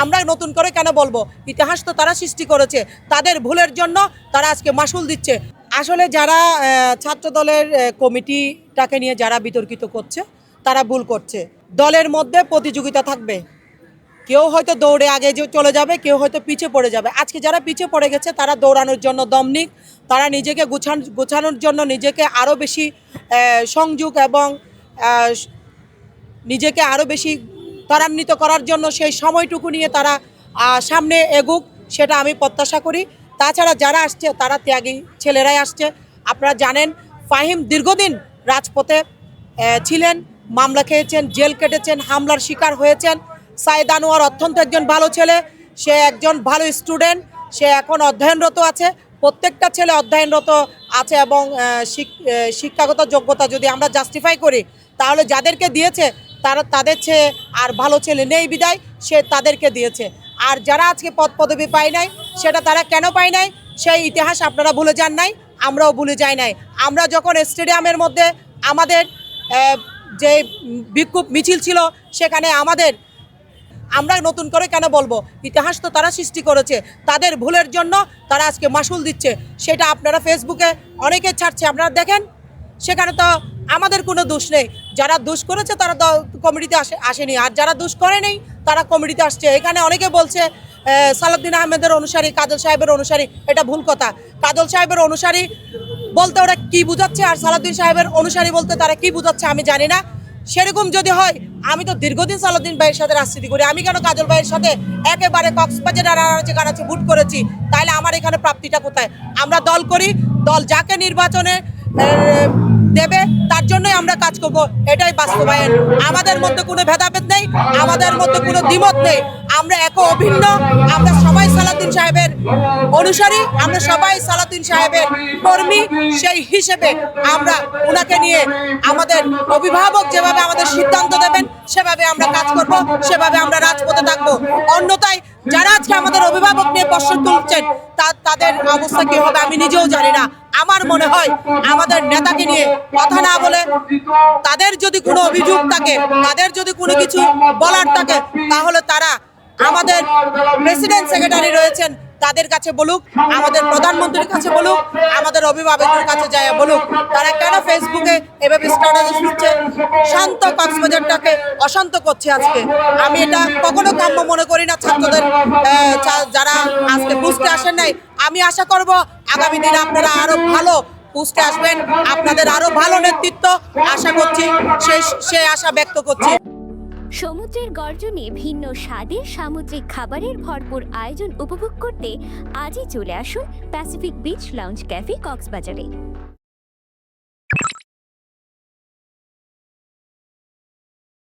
আমরা নতুন করে কেন বলবো? ইতিহাস তো তারা সৃষ্টি করেছে, তাদের ভুলের জন্য তারা আজকে মাসুল দিচ্ছে। আসলে যারা ছাত্রদলের কমিটিটাকে নিয়ে যারা বিতর্কিত করছে তারা ভুল করছে। দলের মধ্যে প্রতিযোগিতা থাকবে, কেউ হয়তো দৌড়ে আগে চলে যাবে, কেউ হয়তো পিছিয়ে পড়ে যাবে। আজকে যারা পিছিয়ে পড়ে গেছে তারা দৌড়ানোর জন্য দমনিক, তারা নিজেকে গোছানোর জন্য নিজেকে আরও বেশি সংযোগ এবং নিজেকে আরও বেশি ত্বরান্বিত করার জন্য সেই সময়টুকু নিয়ে তারা সামনে এগুক, সেটা আমি প্রত্যাশা করি। তাছাড়া যারা আসছে তারা ত্যাগী ছেলেরাই আসছে। আপনারা জানেন ফাহিম দীর্ঘদিন রাজপথে ছিলেন, মামলা খেয়েছেন, জেল কেটেছেন, হামলার শিকার হয়েছেন। সাইদ আনোয়ার অত্যন্ত একজন ভালো ছেলে, সে একজন ভালো স্টুডেন্ট, সে এখন অধ্যয়নরত আছে। প্রত্যেকটা ছেলে অধ্যয়নরত আছে এবং শিক্ষাগত যোগ্যতা যদি আমরা জাস্টিফাই করি তাহলে যাদেরকে দিয়েছে তাদের চেয়ে আর ভালো ছেলে নেই বিদায় সে তাদেরকে দিয়েছে। আর যারা আজকে পদ পদবি পায় নাই সেটা তারা কেন পায় নাই সেই ইতিহাস আপনারা ভুলে যান নাই, আমরাও ভুলে যাই নাই। আমরা যখন স্টেডিয়ামের মধ্যে আমাদের যে বিক্ষোভ মিছিল ছিল সেখানে আমরা নতুন করে কেন বলবো? ইতিহাস তো তারা সৃষ্টি করেছে, তাদের ভুলের জন্য তারা আজকে মাসুল দিচ্ছে। সেটা আপনারা ফেসবুকে অনেকে ছাড়ছে, আপনারা দেখেন, সেখানে তো আমাদের কোনো দোষ নেই। যারা দোষ করেছে তারা কমিটিতে আসেনি, আর যারা দোষ করে নেই তারা কমিটিতে আসছে। এখানে অনেকে বলছে সালাউদ্দিন আহমেদের অনুসারী, কাজল সাহেবের অনুসারী, এটা ভুল কথা। কাজল সাহেবের অনুসারী বলতে ওরা কি বুঝাচ্ছে আর সালাউদ্দিন সাহেবের অনুসারী বলতে তারা কি বুঝাচ্ছে আমি জানি না। সেরকম যদি হয়, আমি তো দীর্ঘদিন সালাউদ্দিন ভাইয়ের সাথে রাজনীতি করি, আমি কেন কাজল ভাইয়ের সাথে একেবারে কক্সবাজার কানাচে ভোট করেছি, তাইলে আমার এখানে প্রাপ্তিটা কোথায়? আমরা দল করি, দল যাকে নির্বাচনে দেবে তার জন্যই আমরা কাজ করব, এটাই বাস্তবায়ন। আমাদের মধ্যে কোনো ভেদাভেদ নেই, আমাদের মধ্যে কোনো দ্বিমত নেই, আমরা এক অভিন্ন। আমরা সবাই সালাউদ্দিন সাহেবের অনুসারী, আমরা সবাই সালাউদ্দিন সাহেবের কর্মী। সেই হিসেবে আমরা ওনাকে নিয়ে আমাদের অভিভাবক যেভাবে আমাদের সিদ্ধান্ত দেবেন সেভাবে আমরা কাজ করব, সেভাবে আমরা রাজপথে থাকবো। অন্যথায় যারা আজকে আমাদের অভিভাবক নিয়ে প্রশ্ন তুলছেন তাদের অবস্থা কি হবে আমি নিজেও জানি না। আমার মনে হয় আমাদের নেতাকে নিয়ে কথা না বলে, তাদের যদি কোনো অভিযোগ থাকে, তাদের যদি কোনো কিছু বলার থাকে, তাহলে তারা আমাদের প্রেসিডেন্ট সেক্রেটারি রয়েছেন তাদের কাছে বলুক, আমাদের প্রধানমন্ত্রীর কাছে বলুক, আমাদের অভিভাবকের কাছে যায় বলুক। তারা কেন ফেসবুকে এভাবে স্ট্যাটাস দিচ্ছে, শান্ত কক্সবাজারটাকে অশান্ত করছে আজকে। আমি এটা কখনো কাম্য মনে করি না ছাত্রদের যারা আজকে বুঝতে আসেন নাই। আমি আশা করব আগামী দিনে আপনারা আরো ভালো বুঝতে আসবেন, আপনাদের আরো ভালো নেতৃত্ব আশা করছি, সেই আশা ব্যক্ত করছি। সমুদ্রের গর্জনে ভিন্ন স্বাদের সামুদ্রিক খাবারের ভরপুর আয়োজন উপভোগ করতে আজই চলে আসুন প্যাসিফিক বিচ লাউঞ্জ ক্যাফে কক্সবাজারে।